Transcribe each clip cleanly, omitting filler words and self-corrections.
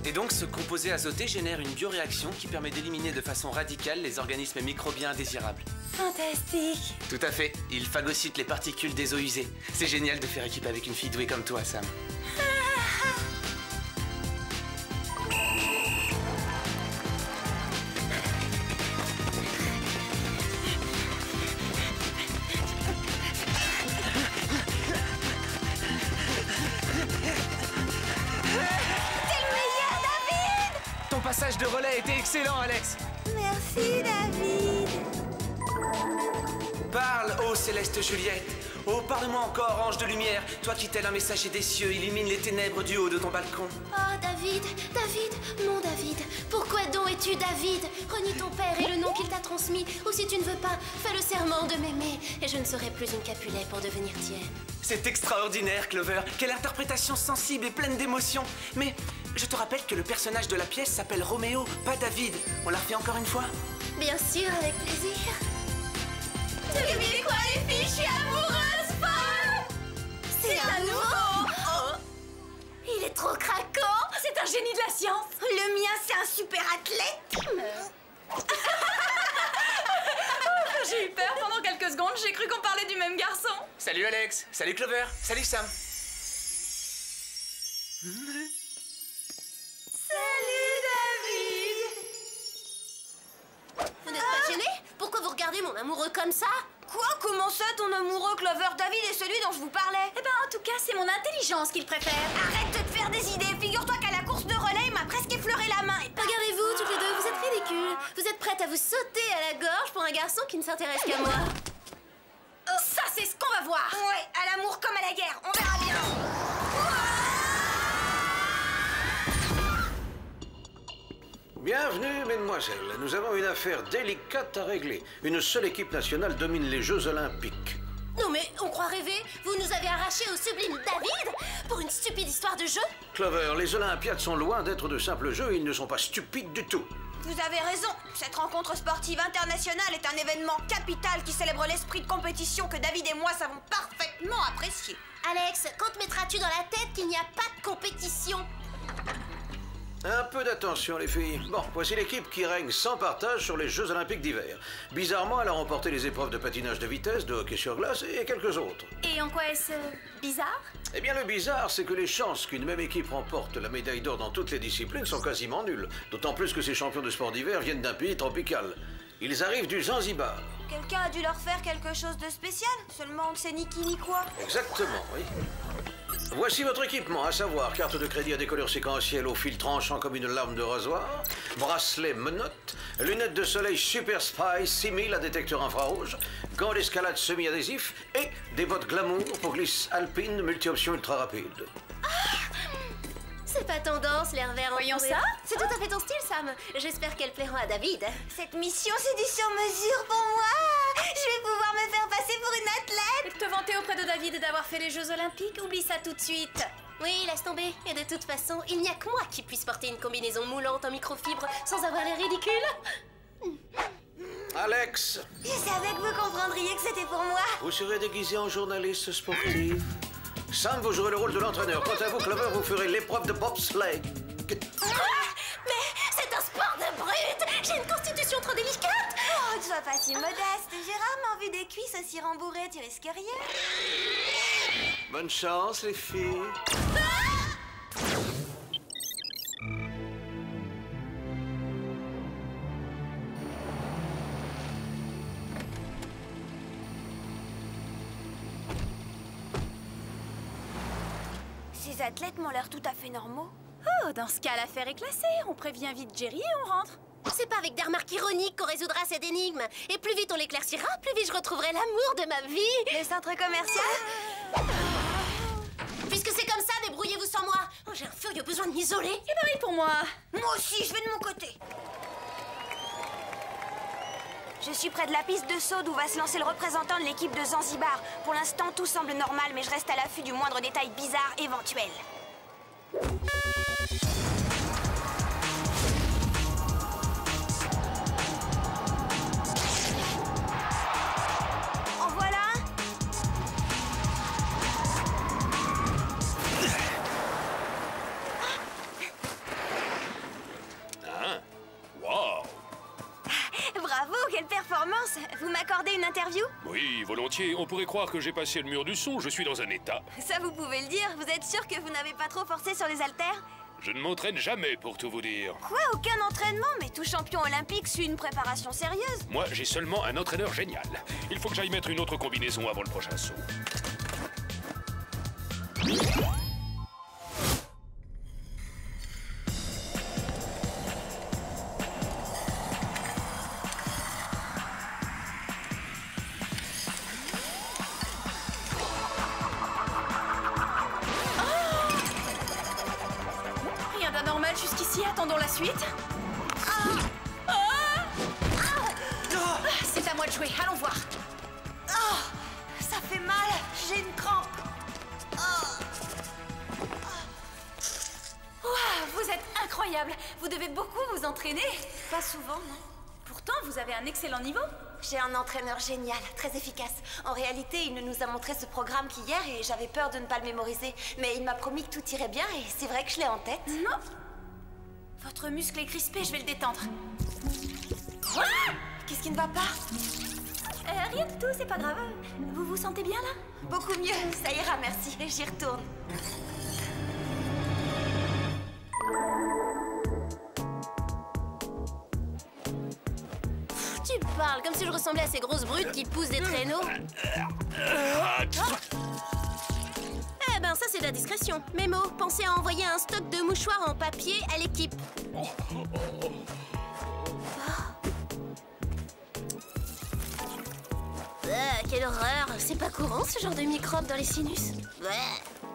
Et donc, ce composé azoté génère une bioréaction qui permet d'éliminer de façon radicale les organismes microbiens indésirables. Fantastique! Tout à fait. Il phagocyte les particules des eaux usées. C'est génial de faire équipe avec une fille douée comme toi, Sam. Ton passage de relais était excellent, Alex. Merci, David. Parle, ô céleste Juliette. Oh, parle-moi encore, ange de lumière. Toi qui tel un messager des cieux, illumine les ténèbres du haut de ton balcon. Oh, David, mon David. Pourquoi donc es-tu David? Renie ton père et le nom qu'il t'a transmis. Ou si tu ne veux pas, fais le serment de m'aimer. Et je ne serai plus une Capulet pour devenir tienne. C'est extraordinaire, Clover. Quelle interprétation sensible et pleine d'émotion. Mais je te rappelle que le personnage de la pièce s'appelle Roméo, pas David. On la refait encore une fois? Bien sûr, avec plaisir. Devinez quoi, les filles? Je suis amoureuse, folle! C'est un nouveau! Oh. Il est trop craquant! C'est un génie de la science! Le mien, c'est un super athlète! J'ai eu peur pendant quelques secondes, j'ai cru qu'on parlait du même garçon! Salut Alex, salut Clover, salut Sam. Salut, David! Vous n'êtes pas gêné? Pourquoi vous regardez mon amoureux comme ça? Quoi? Comment ça, ton amoureux, Clover? David est celui dont je vous parlais? Eh ben, en tout cas, c'est mon intelligence qu'il préfère. Arrête de te faire des idées! Figure-toi qu'à la course de relais, il m'a presque effleuré la main. Regardez-vous, toutes les deux, vous êtes ridicules. Vous êtes prêtes à vous sauter à la gorge pour un garçon qui ne s'intéresse qu'à moi. Ça, c'est ce qu'on va voir! Ouais, à l'amour comme à la guerre, on verra bien. Bienvenue, mesdemoiselles. Nous avons une affaire délicate à régler. Une seule équipe nationale domine les Jeux Olympiques. Non mais, on croit rêver? Vous nous avez arrachés au sublime David pour une stupide histoire de jeu? Clover, les Olympiades sont loin d'être de simples jeux et ils ne sont pas stupides du tout. Vous avez raison. Cette rencontre sportive internationale est un événement capital qui célèbre l'esprit de compétition que David et moi savons parfaitement apprécier. Alex, quand te mettras-tu dans la tête qu'il n'y a pas de compétition? Un peu d'attention, les filles. Bon, voici l'équipe qui règne sans partage sur les Jeux Olympiques d'hiver. Bizarrement, elle a remporté les épreuves de patinage de vitesse, de hockey sur glace et quelques autres. Et en quoi est-ce bizarre? Eh bien, le bizarre, c'est que les chances qu'une même équipe remporte la médaille d'or dans toutes les disciplines sont quasiment nulles. D'autant plus que ces champions de sport d'hiver viennent d'un pays tropical. Ils arrivent du Zanzibar. Quelqu'un a dû leur faire quelque chose de spécial? Seulement on ne sait ni qui ni quoi. Exactement, oui. Voici votre équipement, à savoir carte de crédit à décolleur séquentiel au fil tranchant comme une lame de rasoir, bracelet menottes, lunettes de soleil Super Spy 6000 à détecteur infrarouge, gants d'escalade semi-adhésifs et des bottes glamour pour glisse alpine multi-option ultra rapide. C'est pas tendance, l'air vert en Voyons fourrure. ça. C'est tout à fait ton style, Sam. J'espère qu'elles plairont à David. Cette mission, c'est du sur-mesure pour moi. Je vais pouvoir me faire passer pour une athlète. Et te vanter auprès de David d'avoir fait les Jeux Olympiques, oublie ça tout de suite. Oui, laisse tomber. Et de toute façon, il n'y a que moi qui puisse porter une combinaison moulante en microfibre sans avoir l'air ridicule. Alex, Je savais que vous comprendriez que c'était pour moi. vous serez déguisé en journaliste sportive. Sam, vous jouerez le rôle de l'entraîneur. Quant à vous, Clover, vous ferez l'épreuve de bobsleigh. Mais c'est un sport de brute. J'ai une constitution trop délicate. Oh, ne sois pas si modeste. J'ai rarement vu des cuisses aussi rembourrées, tu risques rien. Bonne chance, les filles. Ces athlètes m'ont l'air tout à fait normaux. Oh, dans ce cas, l'affaire est classée. On prévient vite Jerry et on rentre. C'est pas avec des remarques ironiques qu'on résoudra cette énigme. Et plus vite on l'éclaircira, plus vite je retrouverai l'amour de ma vie. Le centre commercial? Puisque c'est comme ça, débrouillez-vous sans moi. Oh, j'ai un furieux besoin de m'isoler. C'est pareil pour moi. Moi aussi, je vais de mon côté. Je suis près de la piste de saut d'où va se lancer le représentant de l'équipe de Zanzibar. Pour l'instant, tout semble normal, mais je reste à l'affût du moindre détail bizarre éventuel. En voilà un. Hein? Waouh! Bravo, quelle performance! Vous m'accordez une interview? Oui, volontiers. On pourrait croire que j'ai passé le mur du son. Je suis dans un état. Ça, vous pouvez le dire. Vous êtes sûr que vous n'avez pas trop forcé sur les haltères? Je ne m'entraîne jamais, pour tout vous dire. Quoi? Aucun entraînement? Mais tout champion olympique suit une préparation sérieuse. Moi, j'ai seulement un entraîneur génial. Il faut que j'aille mettre une autre combinaison avant le prochain saut. Rien d'anormal jusqu'ici, attendons la suite. C'est à moi de jouer, allons voir. Ça fait mal, j'ai une crampe. Vous êtes incroyable. Vous devez beaucoup vous entraîner. Pas souvent, non. Pourtant, vous avez un excellent niveau. J'ai un entraîneur génial, très efficace. En réalité, il ne nous a montré ce programme qu'hier et j'avais peur de ne pas le mémoriser. Mais il m'a promis que tout irait bien et c'est vrai que je l'ai en tête. Non. Votre muscle est crispé, je vais le détendre. Qu'est-ce qui ne va pas? Rien du tout, c'est pas grave. Vous vous sentez bien là? Beaucoup mieux, ça ira, merci. J'y retourne. Tu parles comme si je ressemblais à ces grosses brutes qui poussent des traîneaux. Eh ben ça c'est de la discrétion. Mémo, pensez à envoyer un stock de mouchoirs en papier à l'équipe. Quelle horreur. C'est pas courant ce genre de microbes dans les sinus.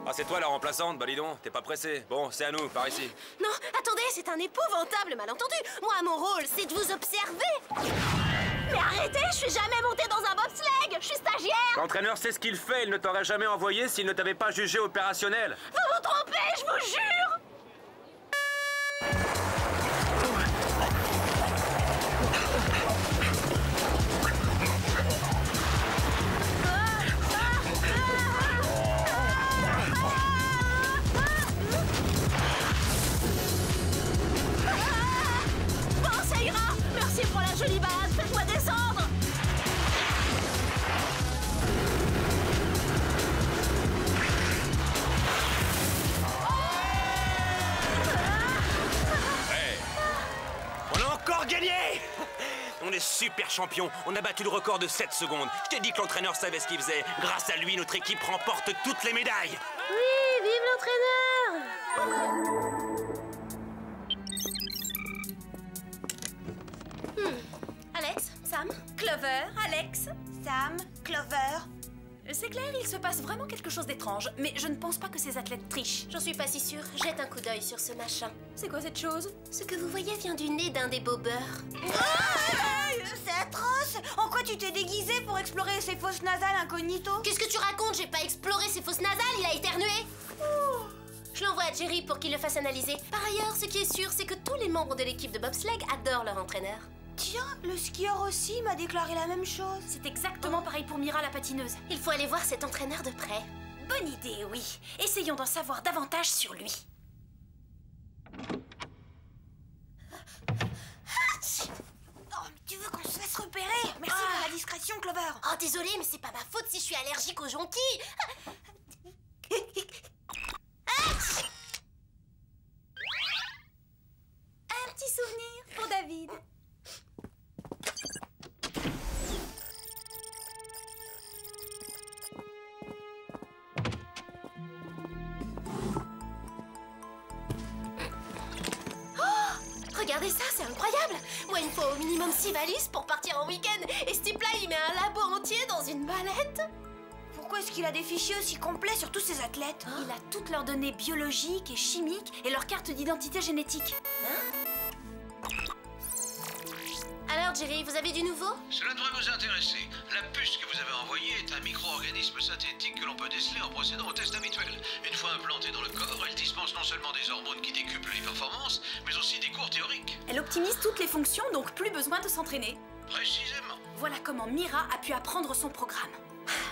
Ah, c'est toi la remplaçante, bah dis donc, t'es pas pressé. Bon, c'est à nous, par ici. Non, attendez, c'est un épouvantable malentendu. Moi, mon rôle, c'est de vous observer. Mais arrêtez, je suis jamais montée dans un bobsleigh. Je suis stagiaire. L'entraîneur sait ce qu'il fait, il ne t'aurait jamais envoyé s'il ne t'avait pas jugé opérationnel. Vous vous trompez, je vous jure. Bon, ça ira. Merci pour la jolie balade. Faites-moi descendre. On a encore gagné! On est super champions, on a battu le record de 7 secondes. Je t'ai dit que l'entraîneur savait ce qu'il faisait. Grâce à lui, notre équipe remporte toutes les médailles. Oui, vive l'entraîneur. Alex, Sam, Clover, Alex. Sam, Clover. C'est clair, il se passe vraiment quelque chose d'étrange, mais je ne pense pas que ces athlètes trichent. J'en suis pas si sûre. Jette un coup d'œil sur ce machin. C'est quoi cette chose? Ce que vous voyez vient du nez d'un des bobeurs. C'est atroce! En quoi tu t'es déguisé pour explorer ces fosses nasales incognito? Qu'est-ce que tu racontes? J'ai pas exploré ses fosses nasales, il a éternué. Je l'envoie à Jerry pour qu'il le fasse analyser. Par ailleurs, ce qui est sûr, c'est que tous les membres de l'équipe de bobsleigh adorent leur entraîneur. Tiens, le skieur aussi m'a déclaré la même chose. C'est exactement pareil pour Mira la patineuse. Il faut aller voir cet entraîneur de près. Bonne idée, oui. Essayons d'en savoir davantage sur lui. Oh, tu veux qu'on se fasse repérer? Merci pour la discrétion, Clover. Oh, désolé, mais c'est pas ma faute si je suis allergique aux jonquilles. Un petit souvenir pour David. Regardez ça, c'est incroyable. nous faut au minimum 6 valises pour partir en week-end. Et ce type-là, il met un labo entier dans une mallette. Pourquoi est-ce qu'il a des fichiers aussi complets sur tous ses athlètes? Il a toutes leurs données biologiques et chimiques et leur carte d'identité génétique. Alors, Jerry, vous avez du nouveau? Cela devrait vous intéresser. La puce que vous avez envoyée est un micro-organisme synthétique que l'on peut déceler en procédant au test habituel. Une fois implantée dans le corps, elle dispense non seulement des hormones qui décuplent les performances, mais aussi des cours théoriques. Elle optimise toutes les fonctions, donc plus besoin de s'entraîner. Précisément. Voilà comment Mira a pu apprendre son programme.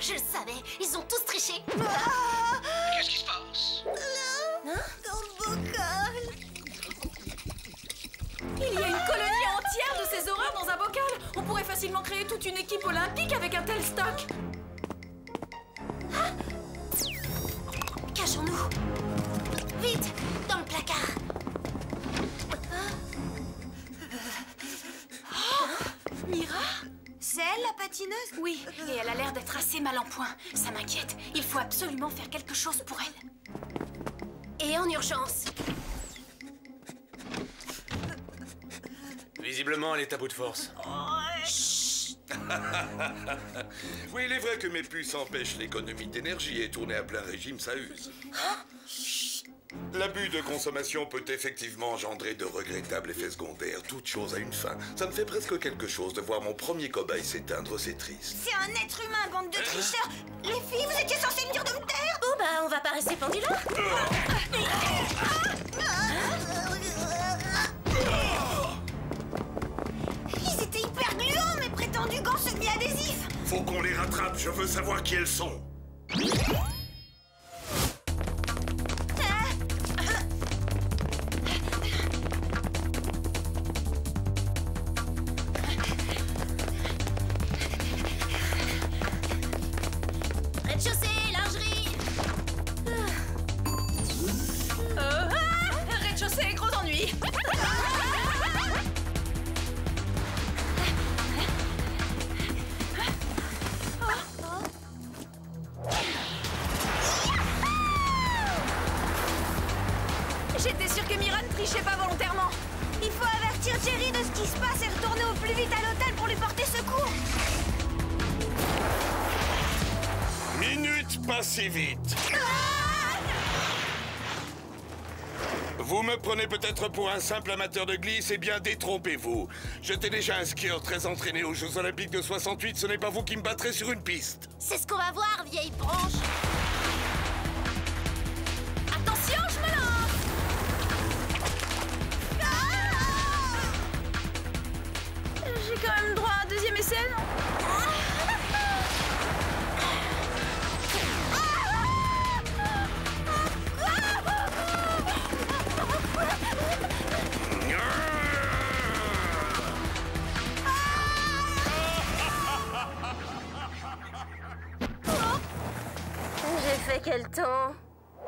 Je le savais, ils ont tous triché. Qu'est-ce qui se passe? Il y a une colonie entière de ces horreurs dans un bocal. On pourrait facilement créer toute une équipe olympique avec un tel stock. Cachons-nous. Vite, dans le placard. Mira? C'est elle, la patineuse? Oui, et elle a l'air d'être assez mal en point. Ça m'inquiète. Il faut absolument faire quelque chose pour elle. Et en urgence. Visiblement, elle est à bout de force. Oui, il est vrai que mes puces empêchent l'économie d'énergie et tourner à plein régime, ça use. L'abus de consommation peut effectivement engendrer de regrettables effets secondaires. Toute chose a une fin. Ça me fait presque quelque chose de voir mon premier cobaye s'éteindre, c'est triste. C'est un être humain, bande de tricheurs! Les filles, vous étiez censées me dire de me taire! Bon bah, on va pas rester pendu là. Ils étaient hyper gluants, mes prétendus gants semi-adhésifs! Faut qu'on les rattrape, je veux savoir qui elles sont. Rez-de-chaussée, lingerie. Rez-de-chaussée, gros ennui. J'étais sûre que Mira ne trichait pas volontairement. Il faut avertir Jerry de ce qui se passe et retourner au plus vite à l'hôtel pour lui porter secours! Minute pas si vite. Vous me prenez peut-être pour un simple amateur de glisse, eh bien détrompez-vous. J'étais déjà un skieur très entraîné aux Jeux Olympiques de 68, ce n'est pas vous qui me battrez sur une piste. C'est ce qu'on va voir, vieille branche. Attention, je me lance. J'ai quand même droit à un deuxième essai, non? J'ai fait quel temps?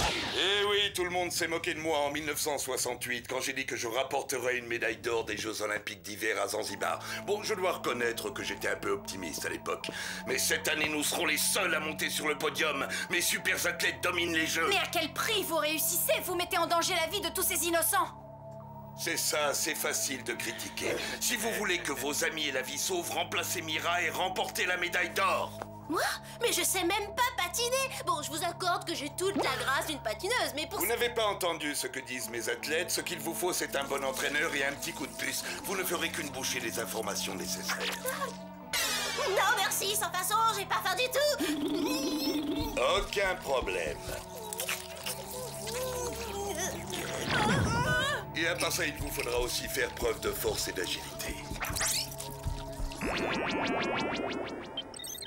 Eh oui, tout le monde s'est moqué de moi en 1968 quand j'ai dit que je rapporterais une médaille d'or des Jeux Olympiques d'hiver à Zanzibar. Bon, je dois reconnaître que j'étais un peu optimiste à l'époque. Mais cette année, nous serons les seuls à monter sur le podium. Mes super athlètes dominent les Jeux. Mais à quel prix vous réussissez? Vous mettez en danger la vie de tous ces innocents. C'est ça, c'est facile de critiquer. Si vous voulez que vos amis aient la vie sauve, remplacez Mira et remportez la médaille d'or. Moi? Mais je sais même pas patiner. Bon, je vous accorde que j'ai toute la grâce d'une patineuse, mais pour Vous n'avez pas entendu ce que disent mes athlètes. Ce qu'il vous faut, c'est un bon entraîneur et un petit coup de puce. Vous ne ferez qu'une bouchée des informations nécessaires. Non, merci, sans façon, j'ai pas faim du tout. Aucun problème. Et à part ça, il vous faudra aussi faire preuve de force et d'agilité.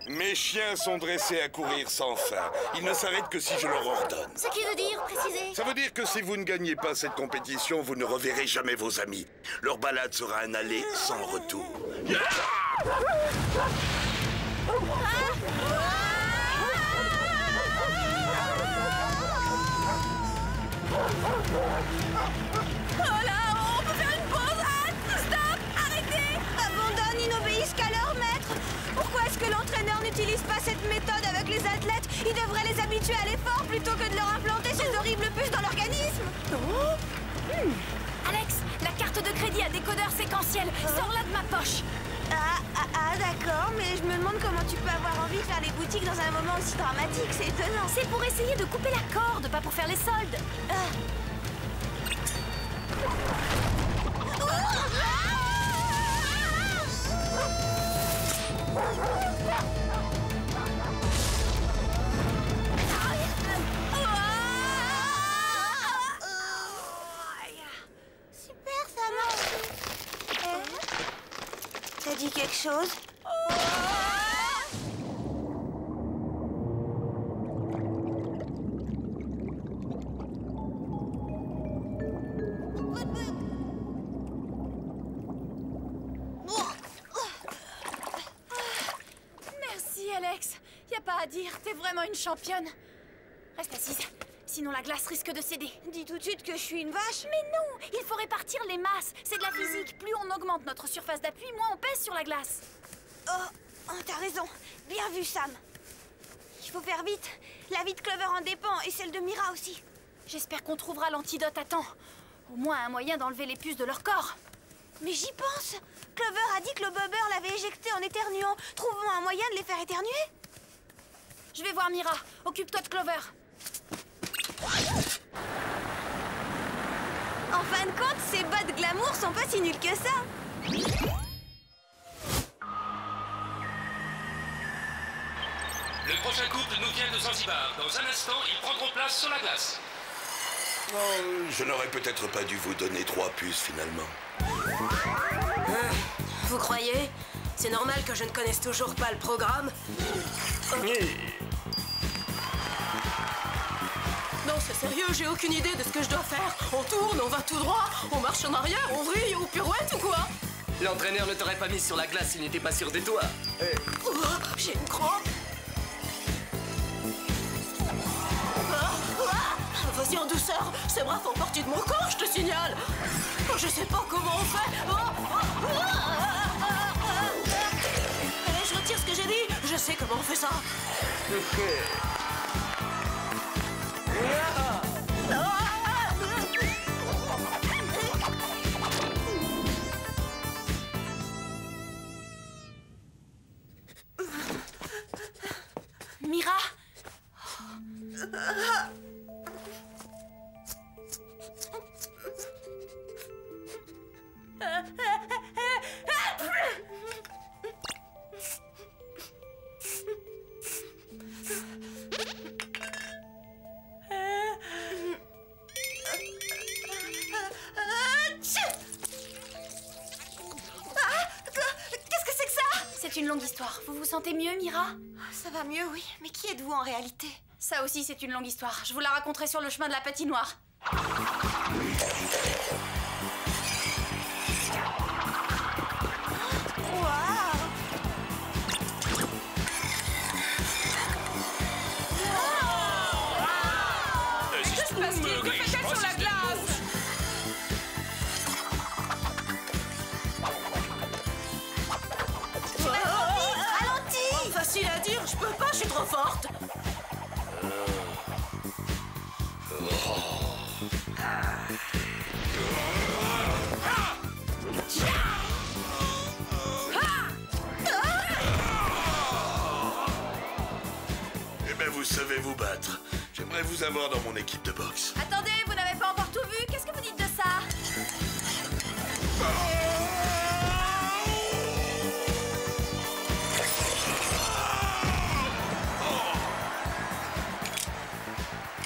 Mes chiens sont dressés à courir sans fin. Ils ne s'arrêtent que si je leur ordonne. Ce qui veut dire, précisez. Ça veut dire que si vous ne gagnez pas cette compétition, vous ne reverrez jamais vos amis. Leur balade sera un aller sans retour. Oh là, on peut faire une pause. Stop, arrêtez. Abandonnent, ils n'obéissent qu'à leur maître! Pourquoi est-ce que l'entraîneur n'utilise pas cette méthode avec les athlètes? Il devrait les habituer à l'effort plutôt que de leur implanter ces horribles puces dans l'organisme! Alex, la carte de crédit a décodeur séquentiel. Sors-la de ma poche. D'accord, mais je me demande comment tu peux avoir envie de faire les boutiques dans un moment aussi dramatique, c'est étonnant. C'est pour essayer de couper la corde, pas pour faire les soldes. Super, ça marche. T'as dit quelque chose? Merci, Alex. Y a pas à dire, t'es vraiment une championne. Reste assise, sinon la glace risque de céder. Dis tout de suite que je suis une vache. Mais non, il faut répartir les masses. C'est de la physique. Plus on augmente notre surface d'appui, moins on pèse sur la glace. Oh, t'as raison. Bien vu, Sam. Il faut faire vite. La vie de Clover en dépend, et celle de Mira aussi. J'espère qu'on trouvera l'antidote à temps. Au moins un moyen d'enlever les puces de leur corps. Mais j'y pense. Clover a dit que le bobber l'avait éjecté en éternuant. Trouvons un moyen de les faire éternuer. Je vais voir Mira. Occupe-toi de Clover. En fin de compte, ces bas de glamour sont pas si nuls que ça. Le prochain couple nous vient de Zanzibar. Dans un instant, ils prendront place sur la glace. Oh, je n'aurais peut-être pas dû vous donner 3 puces finalement. Vous croyez? C'est normal que je ne connaisse toujours pas le programme. Non, c'est sérieux, j'ai aucune idée de ce que je dois faire. On tourne, on va tout droit, on marche en arrière, on vrille ou pirouette ou quoi? L'entraîneur ne t'aurait pas mis sur la glace s'il n'était pas sûr de toi. Oh, j'ai une crampe. Vas-y en douceur, ces bras font partie de mon corps, je te signale. Je sais pas comment on fait. Je retire ce que j'ai dit, je sais comment on fait ça. Mira? C'est une longue histoire. Vous vous sentez mieux, Mira? Ça va mieux, oui. Mais qui êtes-vous en réalité? Ça aussi, c'est une longue histoire. Je vous la raconterai sur le chemin de la patinoire. Facile à dire, je peux pas, je suis trop forte. Eh ben, vous savez vous battre. J'aimerais vous avoir dans mon équipe de boxe. Attendez, vous n'avez pas encore tout vu? Qu'est-ce que vous dites de ça?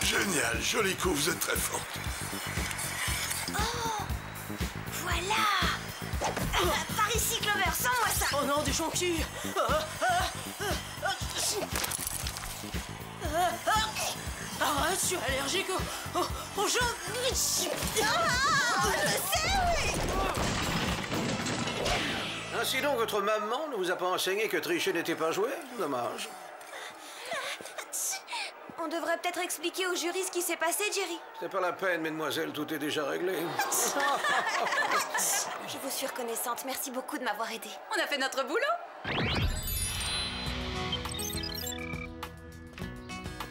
Génial, joli coup, vous êtes très forte. Oh, voilà. Par ici, Clover, sens-moi ça. Oh non, du jonquille. Arrête, je suis allergique au jeu. Je sais, oui. Ainsi donc, votre maman ne vous a pas enseigné que tricher n'était pas joué? Dommage. On devrait peut-être expliquer au jury ce qui s'est passé, Jerry. C'est pas la peine, mesdemoiselles, tout est déjà réglé. Je vous suis reconnaissante. Merci beaucoup de m'avoir aidée. On a fait notre boulot.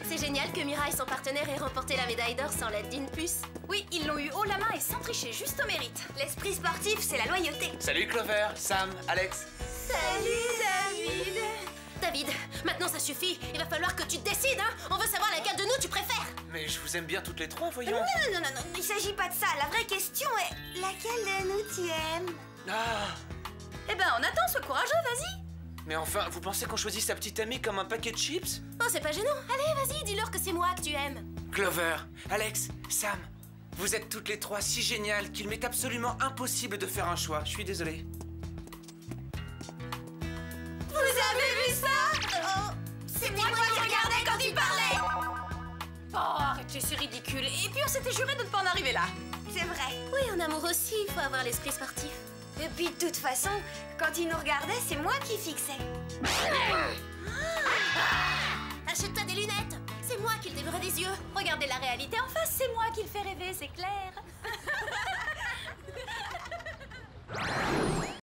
C'est génial que Mira et son partenaire aient remporté la médaille d'or sans l'aide d'une puce. Oui, ils l'ont eu haut la main et sans tricher, juste au mérite. L'esprit sportif, c'est la loyauté. Salut Clover, Sam, Alex. Salut David. David, maintenant ça suffit. Il va falloir que tu te décides, hein. On veut savoir laquelle de nous tu préfères. Mais je vous aime bien toutes les trois, voyons. Non, il s'agit pas de ça. La vraie question est... Laquelle de nous tu aimes? Ah. Eh ben, on attend, sois courageux, vas-y. Mais enfin, vous pensez qu'on choisit sa petite amie comme un paquet de chips? Oh, c'est pas gênant. Allez, vas-y, dis-leur que c'est moi que tu aimes. Clover, Alex, Sam, vous êtes toutes les trois si géniales qu'il m'est absolument impossible de faire un choix. Je suis désolé. Vous avez vu ça? Oh, c'est moi qui regardais quand il parlait. Oh, arrêtez, c'est ridicule. Et puis on s'était juré de ne pas en arriver là. C'est vrai. Oui, en amour aussi, il faut avoir l'esprit sportif. Et puis de toute façon, quand il nous regardait, c'est moi qui fixais. Achète-toi des lunettes. C'est moi qui le dévorais des yeux. Regardez la réalité en face, c'est moi qui le fais rêver, c'est clair.